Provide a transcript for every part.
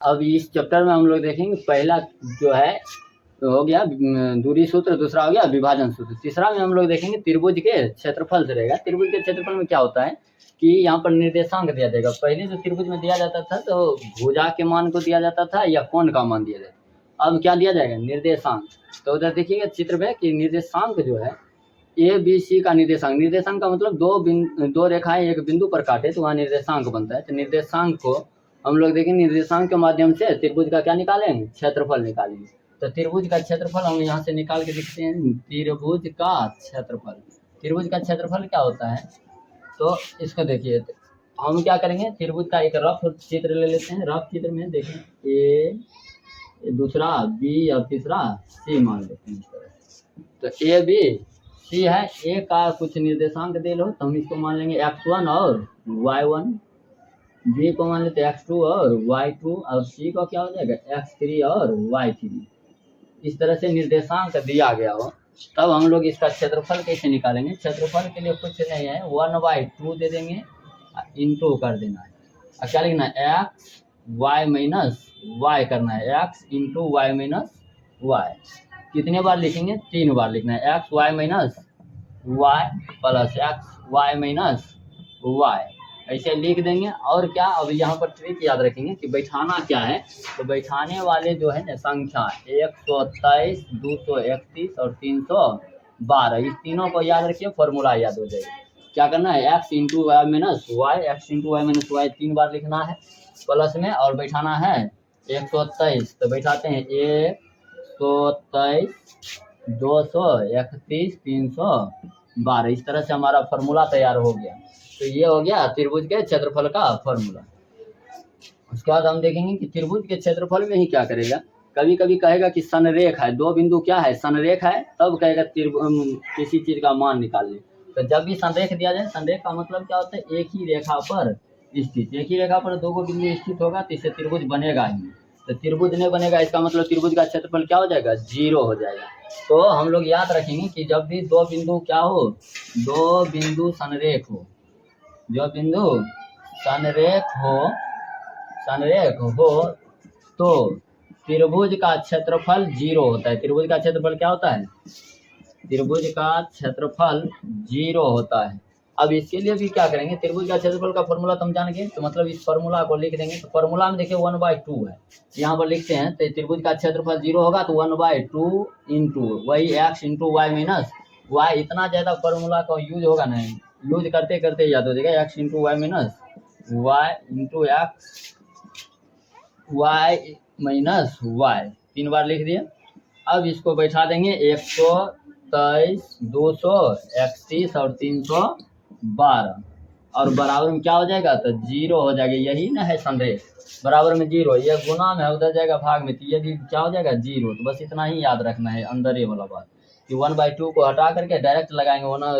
अब इस चैप्टर में हम लोग देखेंगे पहला जो है तो हो गया दूरी सूत्र, दूसरा हो गया विभाजन सूत्र, तीसरा में हम लोग देखेंगे त्रिभुज के क्षेत्रफल से रहेगा। त्रिभुज के क्षेत्रफल में क्या होता है कि यहाँ पर निर्देशांक दिया जाएगा। पहले जो त्रिभुज में दिया जाता था तो भुजा के मान को दिया जाता था या कोण का मान दिया जाता था। अब क्या दिया जाएगा? निर्देशांक। तो उधर देखिएगा चित्र में कि निर्देशांक जो है ए बी सी का निर्देशांक, निर्देशांक का मतलब दो रेखाएं एक बिंदु पर काटे तो वहाँ निर्देशांक बनता है। तो निर्देशांक को हम लोग देखेंगे निर्देशांक के माध्यम से त्रिभुज का क्या निकालेंगे? क्षेत्रफल निकालेंगे। तो त्रिभुज का क्षेत्रफल हम यहाँ से निकाल के देखते हैं। त्रिभुज का क्षेत्रफल, त्रिभुज का क्षेत्रफल क्या होता है? तो इसको देखिए, हम क्या करेंगे, त्रिभुज का एक रफ चित्र ले लेते हैं। रफ चित्र में देखें ए, दूसरा बी और तीसरा सी मान लेते हैं। तो ए बी सी है, ए का कुछ निर्देशांक दे लो तो हम इसको मान लेंगे x1 और y1, बी को मान लेते हैं x2 और y2 और सी को क्या हो जाएगा x3 और y3। इस तरह से निर्देशांक दिया गया हो तब हम लोग इसका क्षेत्रफल कैसे निकालेंगे? क्षेत्रफल के लिए कुछ नहीं है, 1/2 दे देंगे, इंटू कर देना है। और क्या लिखना है? एक्स वाई माइनस वाई करना है, x into y minus y. कितने बार लिखेंगे? 3 बार लिखना है। X y minus y plus x y minus y, ऐसे लिख देंगे। और क्या, अब यहाँ पर ट्रिक याद रखेंगे कि बैठाना क्या है। तो बैठाने वाले जो है ना संख्या 123, 231 और 312, इस तीनों को याद रखिए, फॉर्मूला याद हो जाएगा। क्या करना है? X into y minus y, x into y minus y 3 बार लिखना है प्लस में, और बैठाना है 123। तो बैठाते हैं 123, 231, 312। इस तरह से हमारा फॉर्मूला तैयार हो गया। तो ये हो गया त्रिभुज के क्षेत्रफल का फॉर्मूला। उसके बाद हम देखेंगे कि त्रिभुज के क्षेत्रफल में ही क्या करेगा। कभी कभी कहेगा कि संरेख है, दो बिंदु क्या है? संरेख है, तब कहेगा किसी चीज का मान निकाल ले। तो जब भी संरेख दिया जाए, संरेख का मतलब क्या होता है? एक ही रेखा पर स्थित, एक ही रेखा पर दो बिंदु स्थित होगा तो इससे त्रिभुज बनेगा ही। तो त्रिभुज नहीं बनेगा, इसका मतलब त्रिभुज का क्षेत्रफल क्या हो जाएगा? 0 हो जाएगा। तो हम लोग याद रखेंगे कि जब भी दो बिंदु क्या हो, दो बिंदु संरेख हो, जो बिंदु संरेख हो तो त्रिभुज का क्षेत्रफल 0 होता है। त्रिभुज का क्षेत्रफल क्या होता है? त्रिभुज का क्षेत्रफल 0 होता है। अब इसके लिए भी क्या करेंगे, त्रिभुज का क्षेत्रफल का फॉर्मूला तो हम जान गए, तो मतलब इस फॉर्मूला को लिख देंगे। तो फॉर्मूला में देखिए 1/2 है, यहाँ पर लिखते हैं। तो त्रिभुज का क्षेत्रफल 0 होगा तो 1/2 इंटू वही x into y minus y. इतना ज्यादा फॉर्मूला का यूज होगा नहीं, यूज करते करते याद हो जाएगा। X into y minus y into x y minus y 3 बार लिख दिए। अब इसको बैठा देंगे 123, 231 और 312, और बराबर में क्या हो जाएगा? तो 0 हो जाएगा। यही ना है संरेख, बराबर में 0। ये गुना में है, उधर जाएगा भाग में, तो ये भी क्या हो जाएगा? 0। तो बस इतना ही याद रखना है अंदर ये वाला बात कि 1/2 को हटा करके डायरेक्ट लगाएंगे, वरना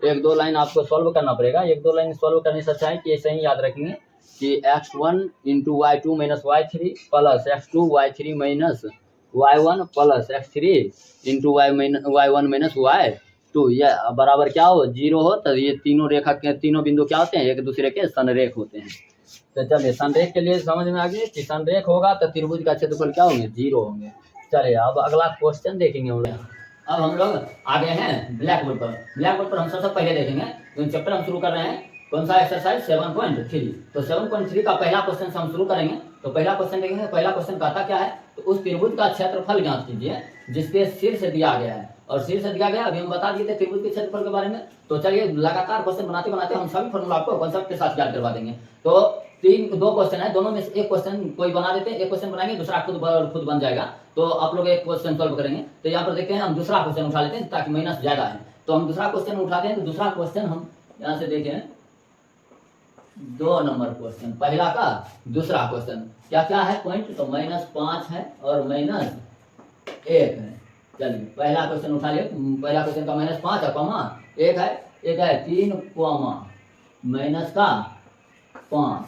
1-2 लाइन आपको सॉल्व करना पड़ेगा। 1-2 लाइन सॉल्व करने से अच्छा है कि ऐसे ही याद रखेंगे कि x1 into y2 minus y3 plus x2 y3 minus y1 plus x3 into y1 minus y2, ये बराबर क्या हो? 0 हो। तो ये तीनों रेखा के तीनों बिंदु क्या होते हैं? एक दूसरे के संरेख होते हैं। तो चलिए संरेख के लिए समझ में आ गया कि संरेख होगा तो त्रिभुज का क्षेत्रफल क्या होंगे? 0 होंगे। चलिए अब अगला क्वेश्चन देखेंगे हम लोग। अब हम लोग आ गए हैं ब्लैक बोर्ड पर। ब्लैक बोर्ड पर हम सबसे पहले देखेंगे तो चैप्टर हम शुरू कर रहे हैं। कौन सा? एक्सरसाइज 7.3। तो 7.3 का पहला क्वेश्चन से हम शुरू करेंगे। तो पहला क्वेश्चन देखेंगे। पहला क्वेश्चन कहता क्या है? तो उस त्रिभुज का क्षेत्रफल ज्ञात कीजिए जिसके शीर्ष दिया गया है। और शीर्ष दिया गया, अभी हम बता दिए थे त्रिभुज के क्षेत्रफल के बारे में। तो चलिए लगातार क्वेश्चन बनाते बनाते हम सभी फॉर्मूला आपको कॉन्सेप्ट के साथ याद करवा देंगे। तो 2 क्वेश्चन है, दोनों में से एक क्वेश्चन कोई बना देते हैं, एक क्वेश्चन बनाएंगे, दूसरा खुद बन जाएगा। तो आप लोग एक क्वेश्चन सॉल्व करेंगे। तो यहाँ पर देखते हैं, हम दूसरा क्वेश्चन उठा लेते हैं ताकि माइनस ज्यादा है। तो हम दूसरा क्वेश्चन उठाते हैं। तो दूसरा क्वेश्चन हम यहाँ से देखें, 2 नंबर क्वेश्चन, पहला का दूसरा क्वेश्चन क्या क्या है पॉइंट? तो -5 है और -1 है। चलिए पहला क्वेश्चन उठा लिया। पहला क्वेश्चन का -5 है, कॉमा 1 है, एक है 3 कॉमा माइनस का 5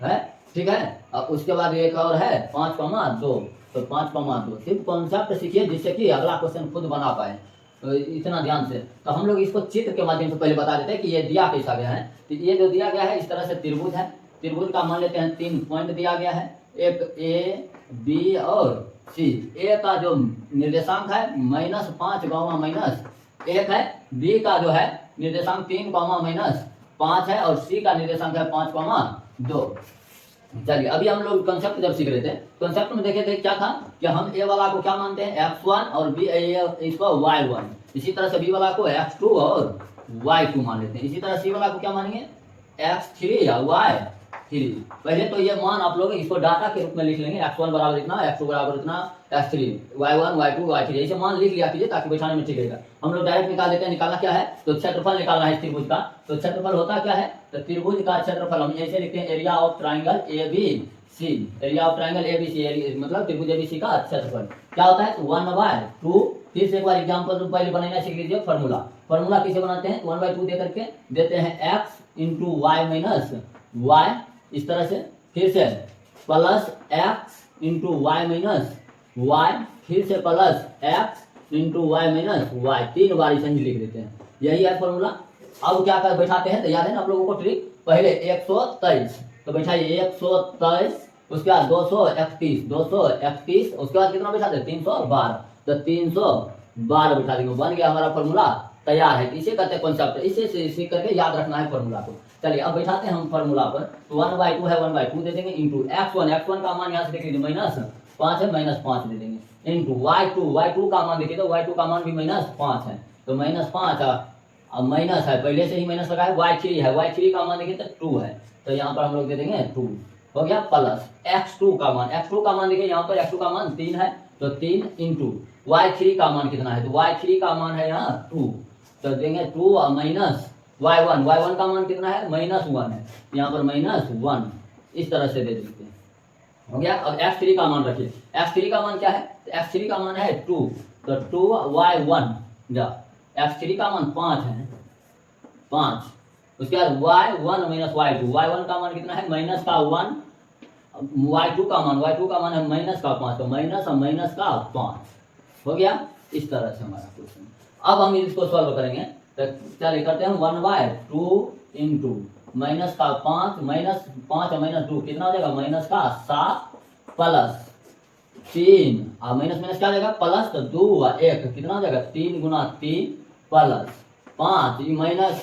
है, ठीक है। अब उसके बाद एक और है 5,2। तो 5,2 सिर्फ कॉन्सेप्ट सीखिए जिससे कि अगला क्वेश्चन खुद बना पाए। तो इतना ध्यान से। तो हम लोग इसको चित्र के माध्यम से पहले बता देते हैं कि ये दिया कैसा गया है। तो ये जो दिया गया है इस तरह से त्रिभुज है। त्रिभुज का मान लेते हैं 3 पॉइंट दिया गया है। एक ए बी और सी। ए का जो निर्देशांक है -5, -1 है। बी का जो है निर्देशांक 3, -5 है और सी का निर्देशांक है 5, 2। चलिए अभी हम लोग कंसेप्ट जब सीख रहे थे, कंसेप्ट में देखे थे क्या था कि हम ए वाला को क्या मानते हैं x1 और बी इसको y1। इसी तरह से बी वाला को x2 और y2 मान लेते हैं। इसी तरह सी वाला को क्या मानेंगे x3 या y3। पहले तो ये मान आप लोग इसको डाटा के रूप में लिख लेंगे, x1 बराबर इतना, x2 बराबर इतना, x3, y1 y2 y3 ऐसे मान लिख लिया कीजिए ताकि बैठाने में ठीक रहेगा। हम लोग डायरेक्ट निकाल देते हैं। निकालना क्या है तो क्षेत्रफल निकालना है त्रिभुज का। तो क्षेत्रफल होता क्या है तो त्रिभुज का क्षेत्रफल हम ऐसे लिखते हैं area of triangle ABC। Area of triangle ABC मतलब त्रिभुज ABC का क्षेत्रफल क्या होता है 1/2। फिर से एक बार एग्जांपल पहले बनाना सीख लीजिए। फॉर्मूला किसे बनाते हैं 1/2 दे करके देते हैं x into y minus y, इस तरह से। फिर से plus x into y minus y, फिर से plus x into y minus y, 3 बार इसे लिख देते हैं। यही है फॉर्मूला। अब क्या कर बैठाते हैं तो याद है ना आप लोगों को ट्रिक। पहले 123 तो बैठाइए 123, उसके बाद 231, उसके बाद कितना बैठाते हैं 312, तो 312 बैठा देंगे। बन गया हमारा फॉर्मूला तैयार है। इसे कहते हैं कॉन्सेप्ट। इसे सीख करके याद रखना है फॉर्मूला को। चलिए अब बैठाते हैं हम फॉर्मूला पर। तो 1/2 है 1/2 दे देंगे इंटू x1 का मान यहाँ से देख लीजिए -5 है -5 दे देंगे इंटू y2 का मान देखिए तो y2 का मान भी -5 है तो -5 अब माइनस है पहले से ही माइनस लगा है। y3 है, y3 का मान देखिए तो 2 है तो यहाँ पर हम लोग दे देंगे 2 हो गया। प्लस x2 का मान देखिए यहाँ पर x2 का मान 3 है तो 3 इंटू y3 का मान कितना है तो y3 का मान है यहाँ 2 तो देंगे 2 और माइनस y1 का मान कितना है -1 है यहाँ पर -1, इस तरह से दे देते हैं। हो गया। अब x3 का मान रखिए। x3 का मान क्या है तो x3 का मान है 2 तो 2y1 जा x3 का मान 5 है 5। उसके बाद y1 माइनस y1 का मान कितना है -1, y2 का मान है -5 तो माइनस और माइनस का 5 हो गया। इस तरह से हमारा क्वेश्चन। अब हम इसको सॉल्व करेंगे तो चलिए करते हैं 1/2 इंटू -5 और -2 कितना हो जाएगा -7 प्लस 3 और माइनस क्या हो जाएगा प्लस तो 2 और 1 कितना हो जाएगा 3 गुना 3 प्लस 5 माइनस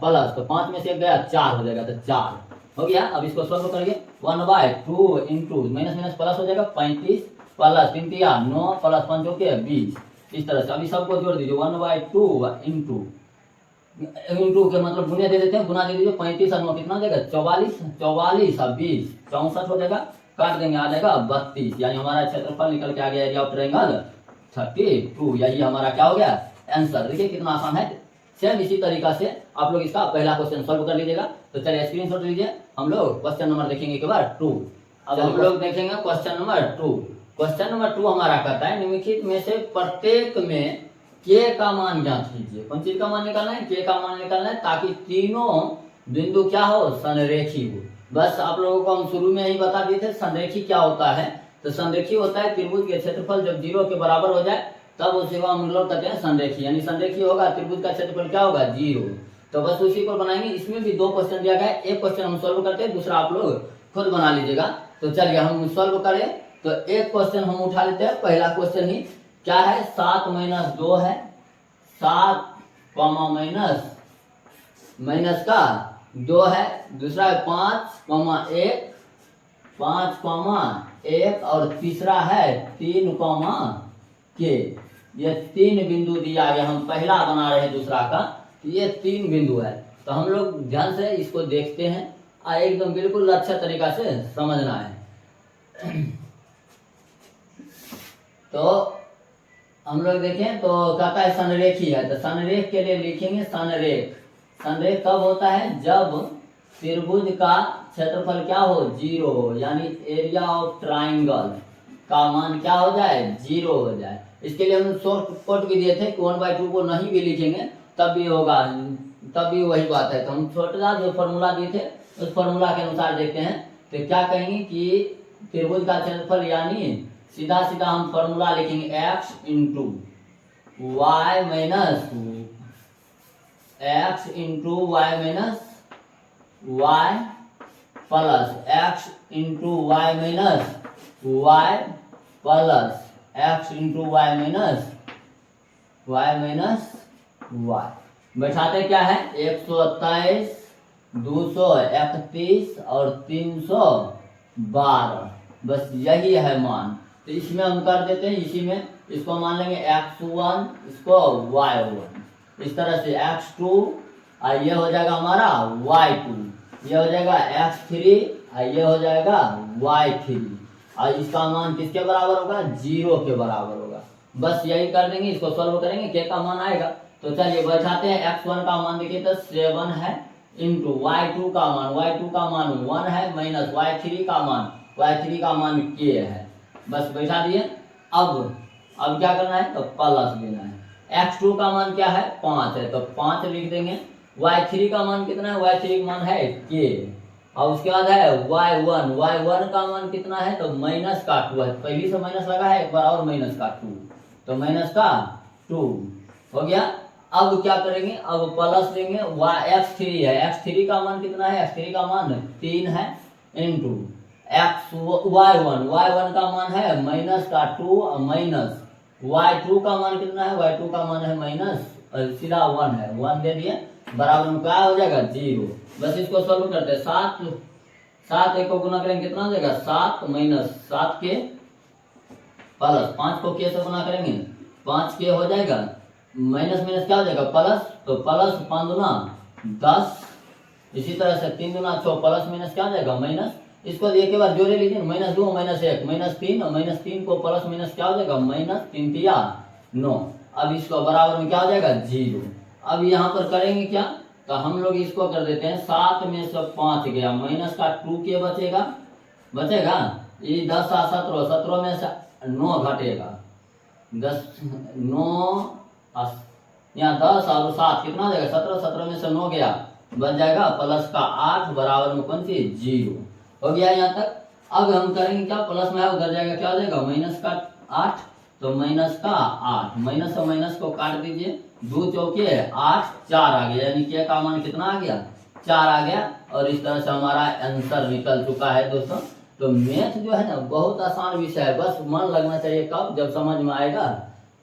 प्लस तो 5 में से 1 गया 4 हो जाएगा तो 4 हो गया। अब इसको सॉल्व करेंगे 1/2 इंटू माइनस प्लस हो जाएगा 35 प्लस 3 9 प्लस 5 हो गया 20, इस तरह से। अभी सबको जोड़ दीजिए 1/2 इंटू के मतलब गुने दे देते हैं, गुना दे दीजिए 35 और 9 कितना हो जाएगा 44 और 20 64 हो जाएगा। काट देंगे आ जाएगा 32, यानी हमारा क्षेत्रफल निकल के आ गया एरिया ऑफ ट्रायंगल 32। यही हमारा क्या हो गया आंसर। देखिए कितना आसान है। सेम इसी तरीका से आप लोग इसका पहला क्वेश्चन सॉल्व कर लीजिएगा। तो चलिए स्क्रीनशॉट लीजिए। हम लोग क्वेश्चन नंबर देखेंगे एक बार 2। अब हम लोग देखेंगे क्वेश्चन नंबर 2। क्वेश्चन नंबर 2 हमारा कहता है निम्नलिखित में से प्रत्येक में के का मान ज्ञात कीजिए। कौन चीज का मान निकालना है के का मान निकालना है ताकि तीनों बिंदु क्या हो संरेखी हो। बस आप लोगों को हम शुरू में ही बता दिए थे संरेखी क्या होता है। तो संरेखी होता है त्रिभुज के क्षेत्रफल जब 0 के बराबर हो जाए तब उसी को हम लोग कहते हैं संरेखी। यानी संरेखी होगा त्रिभुज का क्षेत्रफल क्या होगा 0। तो बस उसी को बनाएंगे। इसमें भी 2 क्वेश्चन दिया गया है, एक क्वेश्चन हम सॉल्व करते हैं, दूसरा आप लोग खुद बना लीजिएगा। तो चलिए हम सॉल्व करें। तो एक क्वेश्चन हम उठा लेते हैं। पहला क्वेश्चन ही क्या है 7 - 2 है 7 माइनस का 2 है। दूसरा है 5 1 और तीसरा है 3 के। ये 3 बिंदु दिया गया। हम पहला बना रहे हैं दूसरा का, ये 3 बिंदु है। तो हम लोग ध्यान से इसको देखते हैं और एकदम बिल्कुल अच्छा तरीका से समझना है। तो हम लोग देखें तो कहता है संरेखी है। तो संरेख के लिए लिखेंगे संरेख कब होता है जब त्रिभुज का क्षेत्रफल क्या हो 0 हो, यानी एरिया ऑफ ट्राइंगल का मान क्या हो जाए 0 हो जाए। इसके लिए हम शॉर्ट कट भी दिए थे कि 1/2 को नहीं भी लिखेंगे तब भी होगा, तब भी वही बात है। तो हम छोटा जो फॉर्मूला दिए थे उस फॉर्मूला के अनुसार देखते हैं। तो क्या कहेंगे कि त्रिभुज का क्षेत्रफल यानी सीधा हम फॉर्मूला लिखेंगे x into y minus y plus x into y minus y plus x into y minus y. बैठाते क्या है 127, 231 और 312, बस यही है मान। तो इसमें हम कर देते हैं, इसी में इसको मान लेंगे x1, इसको y1, इस तरह से x2 और ये हो जाएगा हमारा y2, ये हो जाएगा x3 और ये हो जाएगा y3, और इसका मान किसके बराबर होगा 0 के बराबर होगा। बस यही कर देंगे, इसको सॉल्व करेंगे, क्या का मान आएगा। तो चलिए बैठाते हैं, x1 का मान देखिए तो 7 है, इंटू y2 का मान 1 है, माइनस y3 का मान k है। बस बैठा दिए। अब क्या करना है, तो प्लस लेना है। x2 का मान क्या है 5 है, तो 5 लिख देंगे। y3 का मान कितना है, y3 का मान है k, और उसके बाद है y1 का मान कितना है, तो माइनस का 2 है, पहली से माइनस लगा है, एक बार और माइनस का 2, तो माइनस का 2 हो गया। अब क्या करेंगे, अब प्लस लेंगे, x3 है, x3 का मान कितना है, x3 का मान 3 है, इंटू y1 का मान है माइनस का 2, माइनस y2 का मान कितना है, y2 का मान है माइनस सीधा 1 है, 1 दे दिए, बराबर में क्या हो जाएगा 0। बस इसको सॉल्व करते हैं, 7 एक को गुना करेंगे कितना हो जाएगा 7 माइनस 7 के प्लस 5 को के से गुना करेंगे 5 के हो जाएगा, माइनस माइनस क्या हो जाएगा प्लस, तो प्लस 5 गुना 10, इसी तरह से 3 गुना 6, प्लस माइनस क्या हो जाएगा माइनस, इसको एक के बार जोड़े लीजिए, -2 -1 -3, और -3 को प्लस माइनस क्या हो जाएगा -3 तिया 9। अब इसको बराबर में क्या हो जाएगा 0। अब यहाँ पर करेंगे क्या, तो हम लोग इसको कर देते हैं, 7 में से 5 गया, माइनस का 2 के बचेगा, ये 10 और 17 में से 9 घटेगा, यहाँ 10 और 7 कितना हो जाएगा 17 में से 9 गया, बच जाएगा प्लस का 8, बराबर में कौन सी 0 हो गया यहाँ तक। अब हम करेंगे क्या, प्लस में उधर जाएगा, क्या हो जाएगा माइनस का 8, तो माइनस का 8, माइनस और माइनस को काट दीजिए, 2 चौके 8, 4 आ गया, यानी के का मान कितना आ गया 4 आ गया, और इस तरह से हमारा आंसर निकल चुका है दोस्तों। तो मैथ जो है ना बहुत आसान विषय है, बस मन लगना चाहिए, कब, जब समझ में आएगा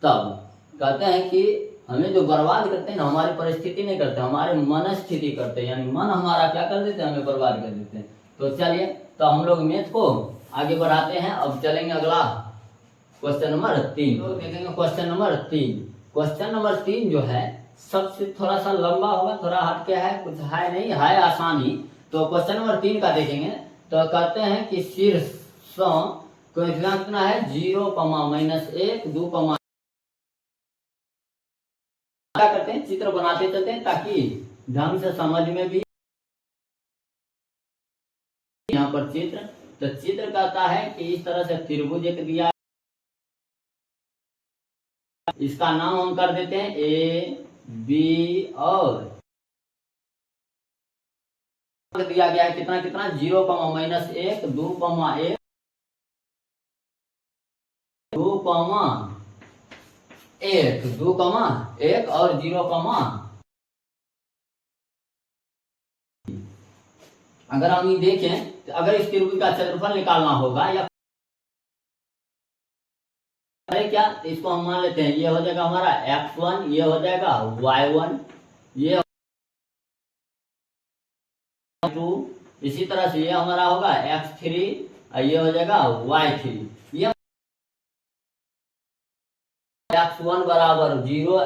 तब। कहते हैं कि हमें जो बर्बाद करते हैं ना, हमारी परिस्थिति नहीं करते, हमारे मन स्थिति करते हैं, यानी मन हमारा क्या कर देते हैं, हमें बर्बाद कर देते हैं। तो चलिए, तो हम लोग मैथ को आगे बढ़ाते हैं। अब चलेंगे अगला क्वेश्चन नंबर 3, तो देखेंगे क्वेश्चन नंबर 3 जो है सबसे थोड़ा सा लंबा होगा, थोड़ा हटके है, कुछ है नहीं, है आसानी। तो क्वेश्चन नंबर 3 का देखेंगे, तो कहते हैं कि शीर्ष कोएफिशिएंट कितना है 0, -1, 2, क्या करते हैं, चित्र बनाते चलते हैं ताकि ढंग से समझ में भी। यहाँ पर चित्र, तो चित्र कहता है कि इस तरह से त्रिभुज एक दिया, इसका नाम हम कर देते हैं ए बी, और दिया गया है कितना 0, -1, 2, 1, 2, 1 और 0, अगर हम ये देखें, तो अगर इस त्रिभुज का क्षेत्रफल निकालना होगा या क्या, तो इसको हम मान लेते हैं, ये हो जाएगा हमारा x1, ये हो जाएगा y1, ये 2, इसी तरह से ये हमारा होगा x3 और ये हो जाएगा y3। ये x1 बराबर 0,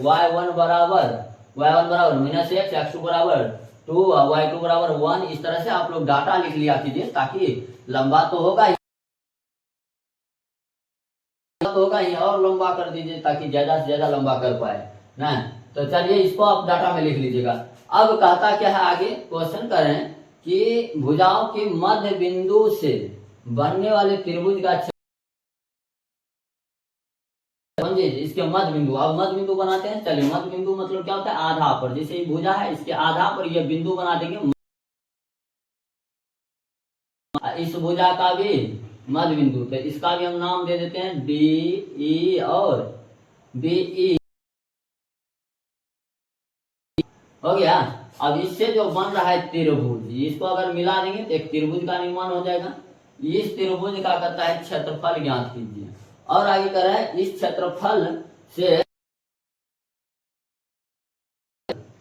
y1 बराबर -x, x2 बराबर 2, y2 बराबर 1, इस तरह से आप लोग डाटा लिख लिया कीजिए, ताकि लंबा तो होगा ही, और लंबा कर दीजिए ताकि ज्यादा से ज्यादा लंबा कर पाए ना। तो चलिए, इसको आप डाटा में लिख लीजिएगा। अब कहता क्या है, आगे क्वेश्चन करें कि भुजाओं के मध्य बिंदु से बनने वाले त्रिभुज का समझिए, इसके मध्य बिंदु, अब मध्य बिंदु बनाते हैं। चलिए, मध्य बिंदु मतलब क्या होता है, आधा पर, जैसे ये भुजा है, इसके आधा पर ये बिंदु बना देंगे, इस भुजा का भी मध्य बिंदु, तो इसका भी हम नाम दे देते हैं डी ई और बी ई, हो गया। अब इससे जो बन रहा है त्रिभुज, इसको अगर मिला देंगे तो एक त्रिभुज का निर्माण हो जाएगा। इस त्रिभुज का कहता है क्षेत्रफल ज्ञात कीजिए। और आगे कह रहा है इस क्षेत्रफल से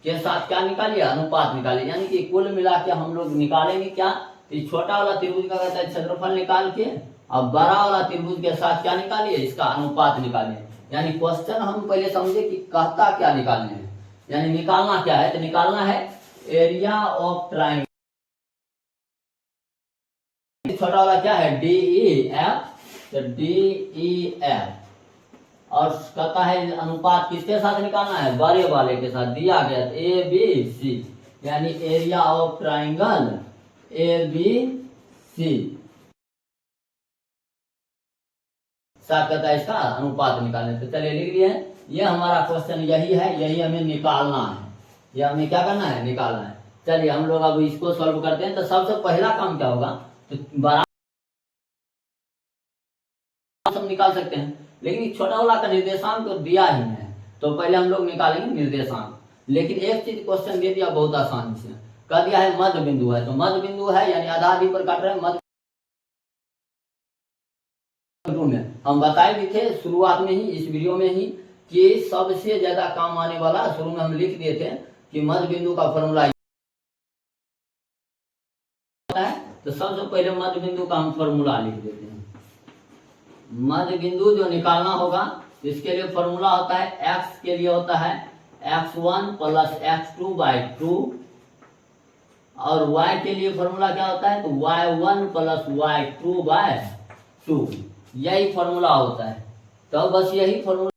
के साथ क्या निकालिए, अनुपात निकालिए। यानी कि कुल मिला के हम लोग निकालेंगे क्या, तो छोटा वाला त्रिभुज का कहता है क्षेत्रफल निकाल के, अब बड़ा वाला त्रिभुज के साथ क्या निकालिए, इसका अनुपात निकालिए। यानी क्वेश्चन हम पहले समझे कि कहता क्या निकालने हैं, यानी निकालना क्या है, तो निकालना है एरिया ऑफ ट्राइंगल। छोटा वाला क्या है, डी ई एफ, तो डी ई एफ। और कहता है अनुपात किसके साथ निकालना है, बड़े वाले के साथ, दिया गया ए बी सी, यानी area of triangle A B C साथ कहता है इसका अनुपात निकालने। तो चलिए लिख लिए, ये हमारा क्वेश्चन यही है, यही हमें निकालना है, ये हमें क्या करना है, निकालना है। चलिए हम लोग अब इसको सॉल्व करते हैं। तो सबसे पहला काम क्या होगा, तो बड़ा हम निकाल सकते हैं, लेकिन छोटा वाला का निर्देशांक तो दिया ही है, तो पहले हम लोग निकालेंगे निर्देशांक। लेकिन एक चीज क्वेश्चन दे दिया बहुत आसानी से, कह दिया है मध्य बिंदु है, तो मध्य बिंदु है यानी आधा आधी पर काट रहे हैं, मध्य में हम बताए भी थे शुरुआत में ही, इस वीडियो में ही, कि सबसे ज्यादा काम आने वाला शुरू में हम लिख दिए थे कि मध्य बिंदु का फॉर्मूला है। तो सबसे पहले मध्य बिंदु का हम फॉर्मूला लिख देते हैं। मध्य बिंदु जो निकालना होगा, इसके लिए फॉर्मूला होता है x के लिए होता है x1 प्लस x2/2, और y के लिए फॉर्मूला क्या होता है, तो y1 प्लस y2/2, यही फॉर्मूला होता है। तो बस यही फॉर्मूला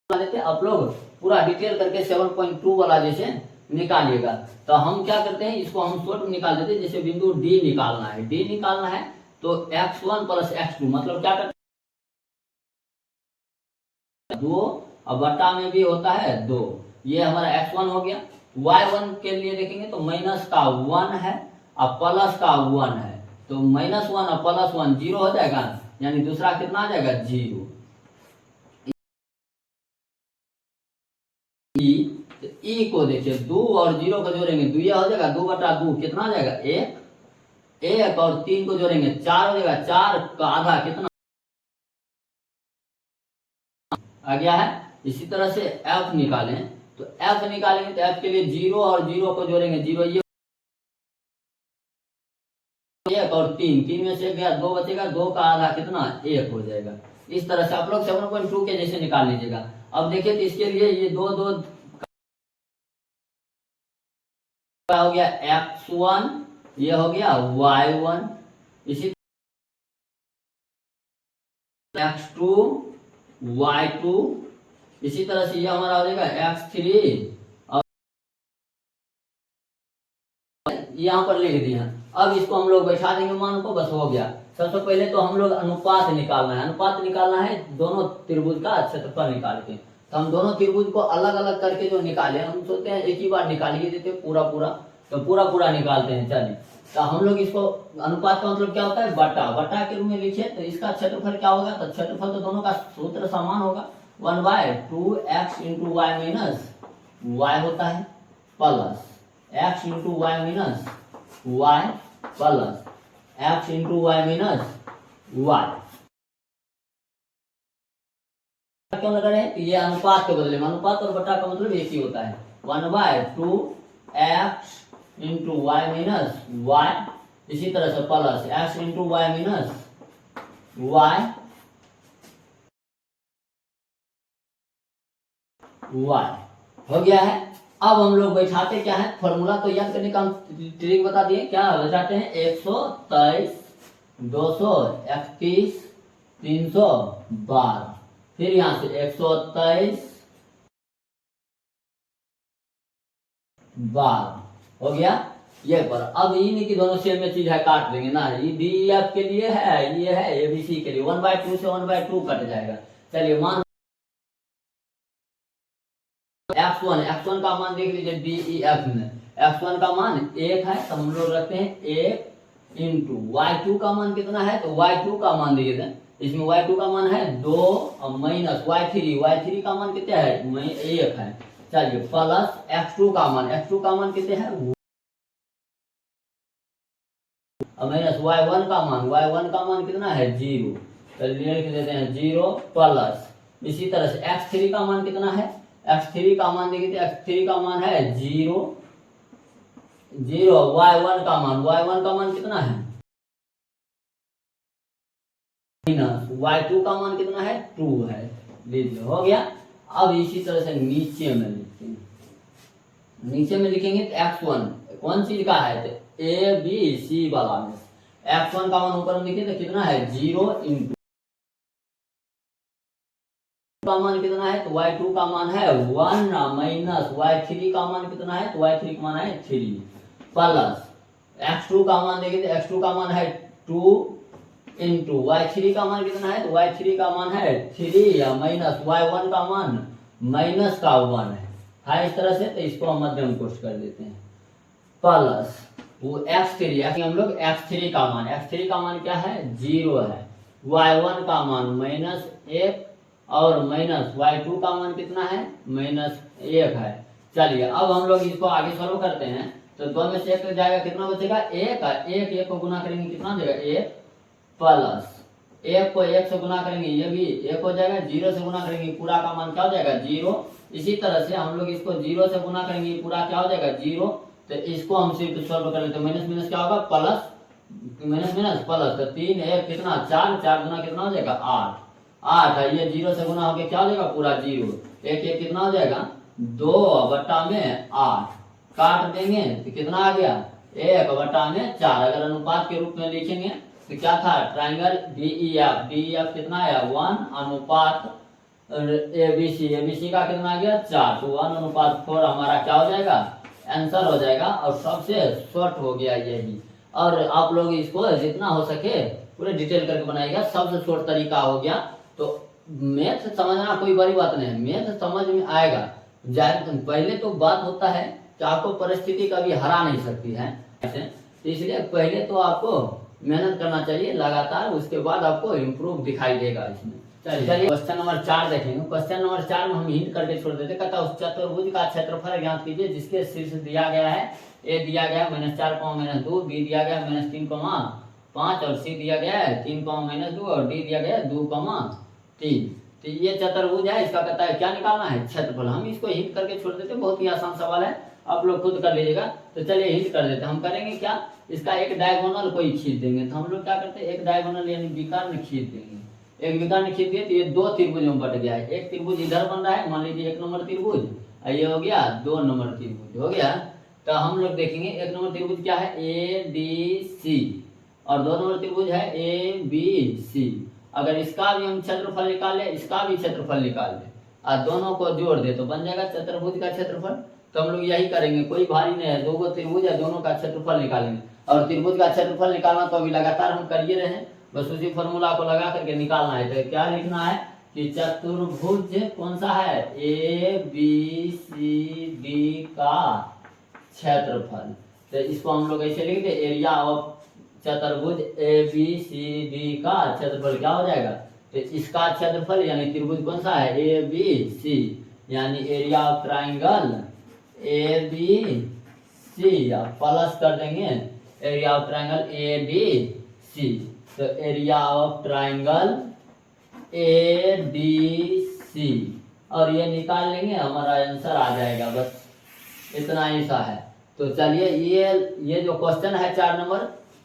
लेते आप लोग, पूरा डिटेल करके 7.2 वाला जैसे निकालिएगा। तो हम क्या करते हैं, इसको हम शॉर्ट में निकाल देते हैं। जैसे बिंदु डी निकालना है, डी निकालना है तो x1 प्लस x2 मतलब क्या करते हैं, 2 और बट्टा में भी होता है 2, ये हमारा x1 हो गया। y1 के लिए देखेंगे तो माइनस का 1 है और प्लस का 1 है, तो -1 और +1 0 हो जाएगा, यानी दूसरा कितना आ जाएगा, 0। ई को देखिए 2 और 0 को जोड़ेंगे 2 हो जाएगा, 2/2 कितना आ जाएगा, 1 और 3 को जोड़ेंगे 4 हो जाएगा, 4 का आधा कितना आ गया है। इसी तरह से f निकालें, तो f निकालेंगे तो f के लिए 0 और 0 को जोड़ेंगे 0, ये 1 और 3 में से गया 2 बचेगा, 2 का आधा कितना, 1 हो जाएगा। इस तरह से आप लोग 7.2 के जैसे निकाल लीजिएगा। अब देखिए तो इसके लिए ये 2 हो गया x1, ये हो गया y1, इसी x2 y2, इसी तरह से ये हमारा हो जाएगा x3, और यहाँ पर लिख दिया। अब इसको हम लोग बैठा देंगे मान को, बस हो गया। सबसे पहले तो हम लोग अनुपात निकालना है, अनुपात निकालना है दोनों त्रिभुज का क्षेत्रफल निकाल के। तो हम दोनों त्रिभुज को अलग अलग करके जो निकाले, हम सोचते हैं एक ही बार निकालिए देते पूरा, तो पूरा निकालते हैं। चलिए, तो हम लोग इसको, अनुपात का मतलब क्या होता है, बटा के रूप में लिखे, तो इसका क्षेत्रफल क्या होगा, तो क्षेत्रफल तो दोनों का सूत्र समान होगा, 1/2x into y minus y होता है, plus x into y minus y, plus x into y minus y. क्यों लगा रहे हैं, ये अनुपात के बदले में, अनुपात और बटा का मतलब एक ही होता है, 1/2x into y minus Y, इसी तरह से plus x into y minus y हो गया है। अब हम लोग बैठाते क्या है, फॉर्मूला तो याद करने का ट्रिक बता दिए, क्या बैठाते हैं, 123 231 312, फिर यहां से 123 12 हो गया ये पर। अब ये नहीं कि दोनों सेम में चीज है, काट देंगे ना, ये डी एफ के लिए है, ये है एबीसी के लिए, 1/2 से 1/2 कट जाएगा। चलिए मान x1 का मान देख लीजिए, डी ई एफ में x1 का मान 1 है, तो हम लोग रखते हैं 1 इंटू y2 का मान कितना है, तो y2 का मान देखिए थे, इसमें y2 का मान है 2 और माइनस y3 का मान कितना है, 1 है, चलिए प्लस x2 का मान, x2 का मान कितने है, और माइनस y1 का मान, y1 का मान कितना है 0, तो लिख देते हैं 0 प्लस, इसी तरह से x3 का मान कितना है, x3 का मान देखिए तो x3 का मान है 0 0, y1 का मान, y1 का मान कितना है माइनस, y2 का मान कितना है 2 है, लीजिए हो गया। अब इसी तरह से नीचे में लिखते हैं, नीचे में लिखेंगे तो x1 कौन चीज का है, तो ए बी सी वाला में x1 का मान ऊपर में लिखे तो कितना है 0 इंटू का मान कितना है, तो y2 का मान है 1 माइनस y3 का मान कितना है, तो y3 का मान है 3 प्लस x2 का मान देखिए तो x2 का मान है 2 इंटू y3 का मान कितना है, तो y3 का मान है 3 या माइनस y1 का मान माइनस का 1 है इस तरह से, तो इसको हम मध्यम कोष्ठ कर देते हैं प्लस वो x3 हम लोग x3 का मान क्या है 0 है, y1 का मान माइनस 1 और माइनस y2 का मान कितना है माइनस 1 है। चलिए अब हम लोग इसको आगे सॉल्व करते हैं, तो 2 में से 1 जाएगा कितना बचेगा 1 को गुना करेंगे कितना हो जाएगा 1 प्लस 1 को 1 से गुना करेंगे ये भी 1 हो जाएगा, 0 से गुना करेंगे पूरा का मान क्या हो जाएगा 0, इसी तरह से हम लोग इसको 0 से गुना करेंगे पूरा क्या हो जाएगा 0, तो इसको हम सिर्फ सॉल्व कर लेते हैं, माइनस माइनस क्या होगा प्लस, माइनस माइनस प्लस, तो 3 1 कितना 4 4 गुना कितना हो जाएगा 8 है, ये 0 से गुना होके क्या हो जाएगा पूरा 0, 1 1 कितना हो जाएगा 2/8, काट देंगे तो कितना आ गया 1/4, अगर अनुपात के रूप में लिखेंगे तो क्या था ट्राइंगल DEF कितना आया 1 अनुपात ABC का कितना आ गया 4, तो 1/4 हमारा क्या हो जाएगा आंसर हो जाएगा, और सबसे शॉर्ट हो गया यही। और आप लोग इसको जितना हो सके पूरे डिटेल करके बनाएगा, सबसे शॉर्ट तरीका हो गया। तो मैथ समझना कोई बड़ी बात नहीं है, मैथ समझ में आएगा। पहले तो बात होता है कि आपको परिस्थिति कभी हरा नहीं सकती है, तो इसलिए पहले तो आपको मेहनत करना चाहिए लगातार, उसके बाद आपको इम्प्रूव दिखाई देगा इसमें। चलिए क्वेश्चन नंबर 4 देखेंगे। क्वेश्चन नंबर 4 में हम हिंट करके छोड़ देते, कहता उस चतुर्भुज का क्षेत्रफल ज्ञात कीजिए जिसके शीर्ष दिया गया है, ए दिया गया है -4, -2, बी दिया गया है -3, 5 और सी दिया गया है 3, -2 और डी दिया गया है 2, 3। तो ये चतुर्भुज है, इसका कहता है क्या निकालना है क्षेत्रफल। हम इसको हिंट करके छोड़ देते, बहुत ही आसान सवाल है, आप लोग खुद कर लीजिएगा। तो चलिए हिंट कर देते, हम करेंगे क्या, इसका एक डायगोनल कोई खींच देंगे। तो हम लोग क्या करते हैं, एक डायगोनल यानी विकर्ण खींच देंगे, एक विकर्ण खींच दिए तो ये 2 त्रिभुज में बट गया है। एक त्रिभुज इधर बन रहा है, मान लीजिए 1 नंबर त्रिभुज, ये हो गया 2 नंबर त्रिभुज हो गया। तो हम लोग देखेंगे 1 नंबर त्रिभुज क्या है ADC, और 2 नंबर त्रिभुज है ABC। अगर इसका भी हम क्षेत्रफल निकाल ले, इसका भी क्षेत्रफल निकाल ले और दोनों को जोड़ दे तो बन जाएगा चतुर्भुज का क्षेत्रफल। तो हम लोग यही करेंगे, कोई भारी नहीं है, 2 त्रिभुज है, दोनों का क्षेत्रफल निकालेंगे। और त्रिभुज का क्षेत्रफल निकालना तो अभी लगातार हम करिए रहे हैं, बस उसी फॉर्मूला को लगा करके निकालना है। तो क्या लिखना है कि चतुर्भुज कौन सा है ABCD का क्षेत्रफल। तो इसको हम लोग ऐसे लिख दे, एरिया ऑफ चतुर्भुज ABCD का क्षेत्रफल क्या हो जाएगा, तो इसका क्षेत्रफल यानी त्रिभुज कौन सा है ABC, यानी area of triangle ABC, plus कर देंगे एरिया ऑफ ट्राइंगल ADC। तो एरिया ऑफ ट्राइंगल ADC और ये निकाल लेंगे, हमारा आंसर आ जाएगा, बस इतना ही सा है। तो चलिए ये जो क्वेश्चन है 4 नंबर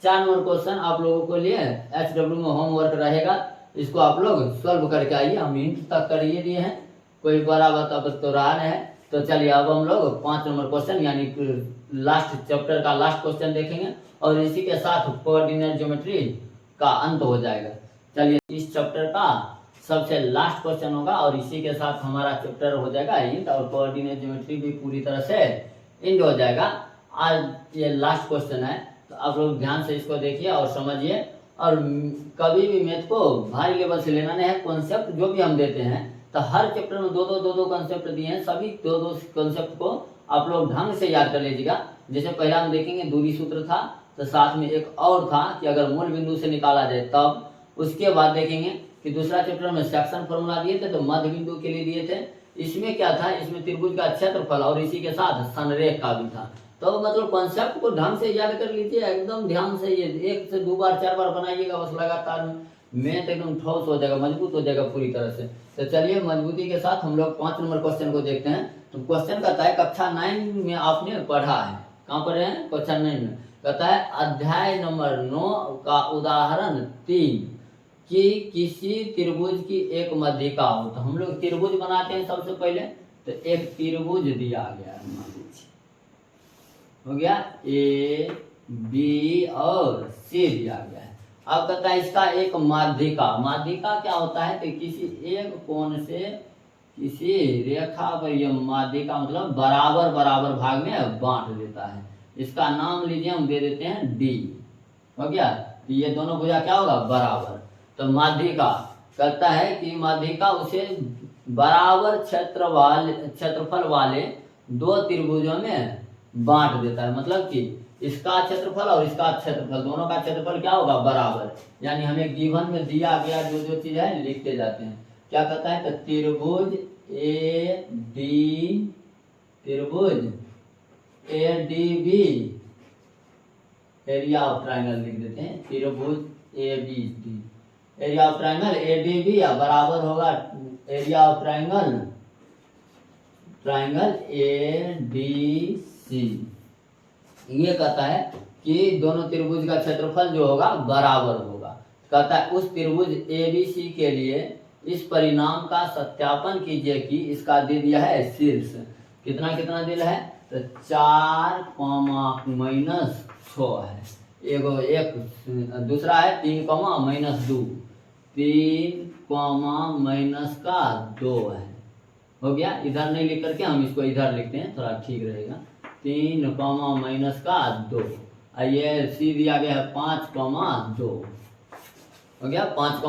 क्वेश्चन आप लोगों को लिए HW में होमवर्क रहेगा, इसको आप लोग सॉल्व करके आइए। हम हिंट तक कर ही दिए हैं, कोई बड़ा बात तो रहा नहीं है। तो चलिए अब हम लोग 5 नंबर क्वेश्चन यानी लास्ट चैप्टर का लास्ट क्वेश्चन देखेंगे, और इसी के साथ कोऑर्डिनेट ज्योमेट्री का अंत हो जाएगा। चलिए इस चैप्टर का सबसे लास्ट क्वेश्चन होगा, और इसी के साथ हमारा चैप्टर हो जाएगा इंट, और कोऑर्डिनेट ज्योमेट्री भी पूरी तरह से इंड हो जाएगा। आज ये लास्ट क्वेश्चन है, तो आप लोग ध्यान से इसको देखिए और समझिए। और कभी भी मैथ को भारी लेवल से लेना नहीं है, कॉन्सेप्ट जो भी हम देते हैं तो हर चैप्टर में दो कॉन्सेप्ट दिए हैं, सभी दो कॉन्सेप्ट को आप लोग ढंग से याद कर लीजिएगा। जैसे पहला हम देखेंगे दूरी सूत्र था, तो साथ में एक और था कि अगर मूल बिंदु से निकाला जाए तब। उसके बाद देखेंगे कि दूसरा चैप्टर में सेक्शन फॉर्मूला दिए थे, तो मध्य बिंदु के लिए दिए थे, इसमें क्या था, इसमें त्रिभुज का क्षेत्रफल और इसी के साथ संरेख का भी था। तो मतलब कॉन्सेप्ट को ढंग से याद कर लीजिए, एकदम ध्यान से, ये 1 से 2 बार 4 बार बनाइएगा बस लगातार में, मैथ एकदम ठोस हो जाएगा, मजबूत हो जाएगा पूरी तरह से। तो चलिए मजबूती के साथ हम लोग 5 नंबर क्वेश्चन को देखते हैं। तो क्वेश्चन कहता है कक्षा 9 में आपने पढ़ा है, कहाँ पढ़े हैं, कक्षा 9 में। कहता है अध्याय नंबर 9 का उदाहरण 3 कि किसी त्रिभुज की एक मध्यिका हो। तो हम लोग त्रिभुज बनाते हैं सबसे पहले। तो एक त्रिभुज दिया गया है, मान लीजिए हो गया ए बी और सी दिया गया है। अब कहता है इसका एक माध्यिका, माध्यिका क्या होता है, तो किसी एक कोण से किसी रेखा पर यह माध्यिका मतलब बराबर बराबर भाग में बांट देता है। इसका नाम लीजिए, हम दे देते हैं डी। हो गया, ये दोनों भुजा क्या होगा, बराबर। तो माध्यिका कहता है कि माध्यिका उसे बराबर क्षेत्रफल वाले 2 त्रिभुजों में बांट देता है। मतलब कि इसका क्षेत्रफल और इसका क्षेत्रफल, दोनों का क्षेत्रफल क्या होगा, बराबर। यानी हमें गिवन में दिया गया जो जो चीज है लिखते जाते हैं। क्या कहता है, तो त्रिभुज A D B, area of triangle लिख देते हैं, त्रिभुज A B D, area of triangle A D B बराबर होगा area of triangle A D C. ये कहता है कि दोनों त्रिभुज का क्षेत्रफल जो होगा बराबर होगा। कहता है उस त्रिभुज ए बी सी के लिए इस परिणाम का सत्यापन कीजिए कि इसका दे दिया है शीर्ष कितना कितना दिया है, तो 4, -6 है। एक दूसरा है 3, -2, 3, -2 है। हो गया, इधर नहीं लिख करके हम इसको इधर लिखते हैं, थोड़ा ठीक रहेगा। 3, -2, ये सी दिया गया है 5, 2। हो गया 5,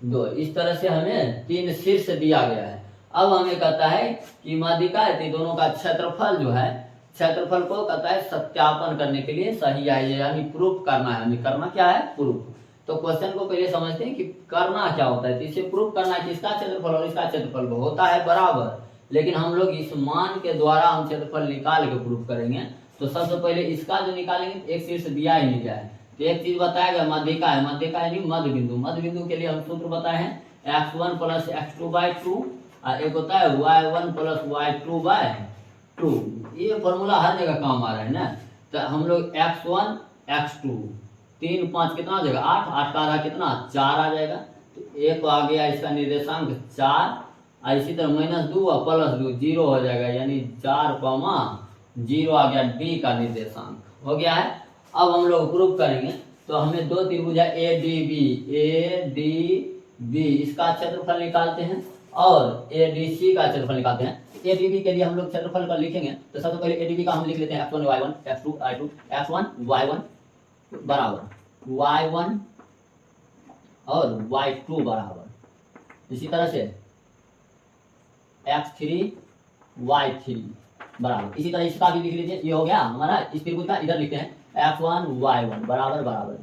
2। इस तरह से हमें 3 शीर्ष दिया गया है। अब हमें कहता है कि माध्यिका है, दोनों का क्षेत्रफल जो है, क्षेत्रफल को कहता है सत्यापन करने के लिए सही है ये, यानी प्रूफ करना है। हमें करना क्या है, प्रूफ। तो क्वेश्चन को पहले समझते हैं कि करना क्या होता है। तो इसे प्रूफ करना है कि इसका क्षेत्रफल और इसका क्षेत्रफल होता है बराबर, लेकिन हम लोग इस मान के द्वारा हम क्षेत्रफल निकाल के प्रूफ करेंगे। तो सबसे पहले इसका जो निकालेंगे, एक शीर्ष दिया ही नहीं गया है, तो एक चीज बताया गया मध्यिका है, मध्यिका यानी मध्य बिंदु। मध्य बिंदु के लिए हम सूत्र बताए हैं x1 + x2/2, और एक होता है y1 + y2/2। ये फॉर्मूला हर जगह काम आ रहा है ना। तो हम लोग x1 x2 3, 5 कितना आ जाएगा, 8, 8 का आधा कितना, 4 आ जाएगा। तो एक आ गया इसका निर्देशांक 4, और इसी तरह -2 और +2 0 हो जाएगा, यानी 4, 0 आ गया डी का निर्देशांक। हो गया है। अब हम लोग प्रूफ करेंगे। तो हमें 2 त्रिभुज है ए डी बी, इसका क्षेत्रफल निकालते हैं, और ए डी सी का क्षेत्रफल निकालते हैं। ए डी बी के लिए हम लोग क्षेत्रफल पर लिखेंगे। तो सबसे पहले ए डी बी का हम लिख लेते हैं x1 y1 x2 y2, x1 y1 बराबर y1 और y2 बराबर, इसी तरह से x3 y3 बराबर। इसी तरह इसका भी लिख लीजिए। ये हो गया हमारा इस त्रिभुज का, इधर लिखते हैं x1 y1 बराबर बराबर,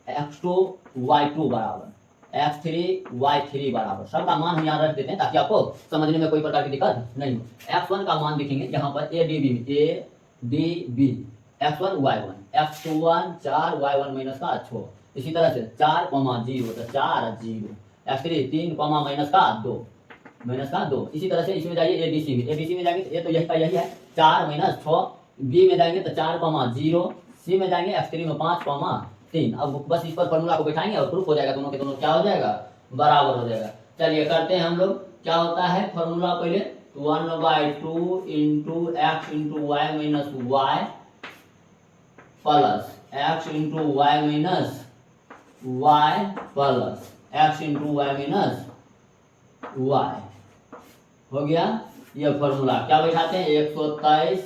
x2 y2 बराबर, x3 y3 बराबर। सबका मान हम यहाँ रख देते हैं ताकि आपको समझने में कोई प्रकार की दिक्कत नहीं हो। x1 का मान लिखेंगे यहाँ पर ए D B, x1 y1, x21 4 y1 - 6। इसी तरह से 4, 0 तो 4 0, x3 3, -2। इसी तरह से इसमें जाइए एबीसी में जाएंगे तो ये तो यही का यही है 4 - 6, बी में जाएंगे तो 4, 0, सी में जाएंगे x3 में 5, 3। अब बस इस पर फॉर्मूला को बैठाएंगे और प्रूफ हो जाएगा, दोनों के दोनों क्या हो जाएगा, बराबर हो जाएगा। चलिए करते हैं हम लोग। क्या होता है फॉर्मूला, पहले 1/2 × x × y - y plus x × y - y plus x × y - y। हो गया ये फॉर्मूला। क्या बैठाते हैं, 123,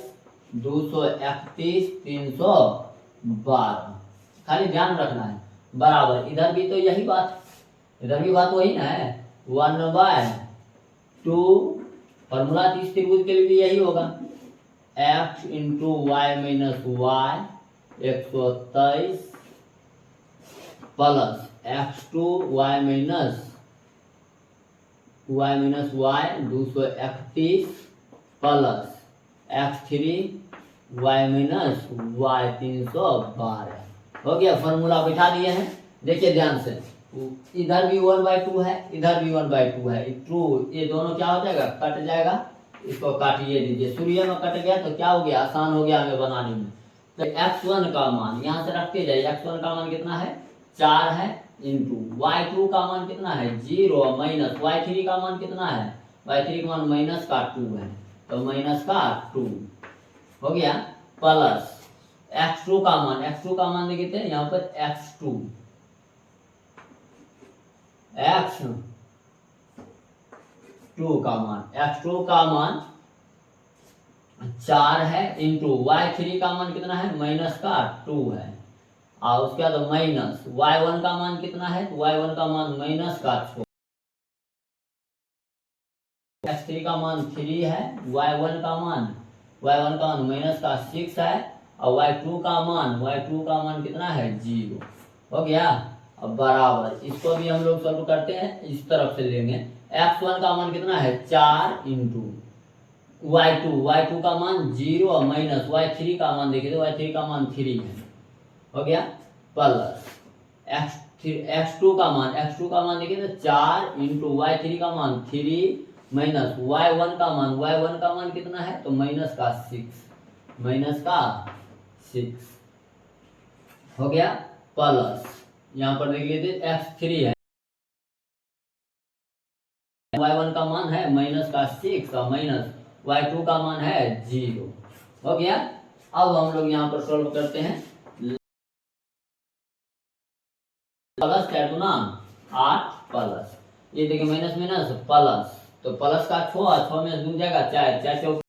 231, 312। खाली ध्यान रखना है बराबर। इधर भी तो यही बात, इधर भी बात वही ना है, 1/2 फॉर्मूला इस त्रिभुज के लिए भी यही होगा, x × y - y 123 प्लस x2 y - y minus y 231 plus x3 y minus y 312 हो गया। फॉर्मूला बैठा दिए हैं। देखिए ध्यान से, इधर भी 1/2 है, इधर भी 1/2 है, ट्रू। ये दोनों क्या हो जाएगा, कट जाएगा। इसको काटिए दीजिए, शुरू में कट गया तो क्या हो गया, आसान हो गया हमें बनाने में। तो x1 का मान यहाँ से रखते जाइए। x1 का मान कितना है, 4 है, इंटू y2 का मान कितना है 0 माइनस y3 का मान कितना है, y3 का मान माइनस का 2 है, तो माइनस का 2 हो गया, प्लस x2 का मान देखते हैं यहाँ पर x2 x2 का मान 4 है, इंटू y3 का मान कितना है, माइनस का 2 है, और उसके बाद माइनस y1 का मान कितना है, y1 का मान माइनस का 6, x3 का मान 3 है, y1 का मान माइनस का 6 है, और y2 का मान कितना है 0 हो गया। अब बराबर इसको भी हम लोग सॉल्व करते हैं, इस तरफ से लेंगे। x1 का मान कितना है 4 इंटू y2 का मान 0 माइनस y3 का मान देखिए तो y3 का मान 3 है, हो गया, प्लस x2 का मान देखिए तो 4 इंटू y3 का मान 3 माइनस y1 का मान कितना है, तो माइनस का 6 हो गया, प्लस यहाँ पर देख लीजिए x3 है, y1 का मान है माइनस का 6 और माइनस y2 का मान है 0 हो गया। अब हम लोग यहाँ पर सॉल्व करते हैं। प्लस क्या तो ना 8 प्लस ये देखिए माइनस माइनस प्लस, तो प्लस का 6 में दूर जाएगा 4 4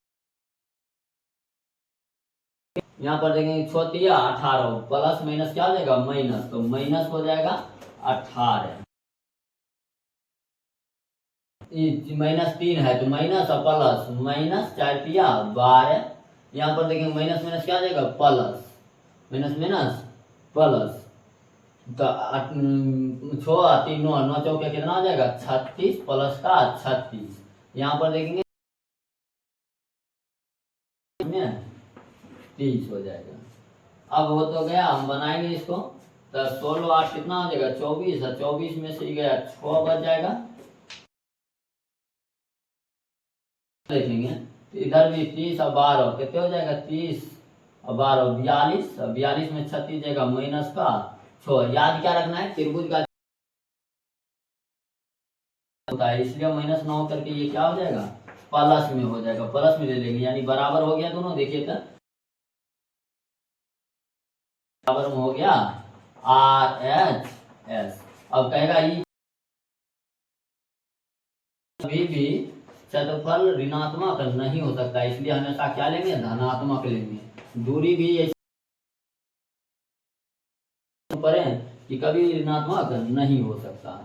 यहाँ पर देखेंगे 6 3 18 प्लस माइनस क्या हो जाएगा माइनस, तो माइनस हो जाएगा 18, माइनस 3 है तो माइनस और प्लस, माइनस 4 3 12, यहाँ पर देखेंगे माइनस माइनस क्या आ जाएगा प्लस, माइनस माइनस प्लस, तो 6 3 9 9 चौके कितना आ जाएगा 36 प्लस का 36, यहाँ पर देखेंगे 30 हो जाएगा। अब हो तो गया, हम बनाएंगे इसको, तो 16 8 कितना हो जाएगा 24, और 24 में से गया 6 बच जाएगा। देखेंगे तो इधर भी 30 और 12 कितने हो जाएगा 30 और 12 42, और 42 में 36 जाएगा माइनस का 6। याद क्या रखना है, त्रिभुज का होता है, इसलिए माइनस 9 करके ये क्या हो जाएगा प्लस में हो जाएगा, प्लस में ले लेंगे, यानी बराबर हो गया दोनों। देखिए तो बराबर में हो गया RHS। अब कहेगा ये कभी भी क्षेत्रफल ऋणात्मक नहीं हो सकता, इसलिए हमेशा क्या लेंगे धनात्मक लेंगे। दूरी भी ऐसे पढ़ें कि कभी ऋणात्मक नहीं हो सकता,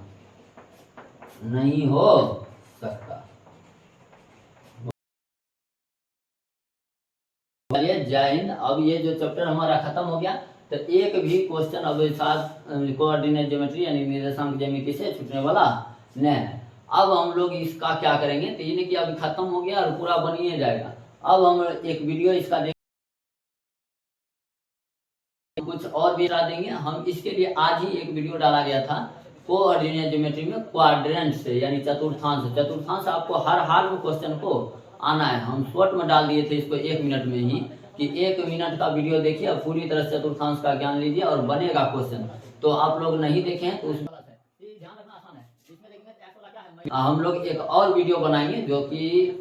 जय हिंद। अब ये जो चैप्टर हमारा खत्म हो गया, तो एक भी क्वेश्चन अब साथ कोऑर्डिनेट ज्योमेट्री यानी निर्देशांक ज्यामिति से छूटने वाला नहीं है। अब हम लोग इसका क्या करेंगे, तो ये कि अभी खत्म हो गया और पूरा बनिए जाएगा। अब हम एक वीडियो इसका कुछ और भी डाल देंगे हम। इसके लिए आज ही एक वीडियो डाला गया था कोऑर्डिनेट ज्योमेट्री में क्वाड्रेंट से यानी चतुर्थांश आपको हर हाल में क्वेश्चन को आना है। हम शॉर्ट में डाल दिए थे इसको 1 मिनट में ही, कि 1 मिनट का वीडियो देखिए, पूरी तरह से चतुर्थांश का ज्ञान लीजिए और बनेगा क्वेश्चन। तो आप लोग नहीं देखे हैं तो उसमें ध्यान रखना आसान है। इसमें देखेंगे हम लोग एक और वीडियो बनाएंगे जो कि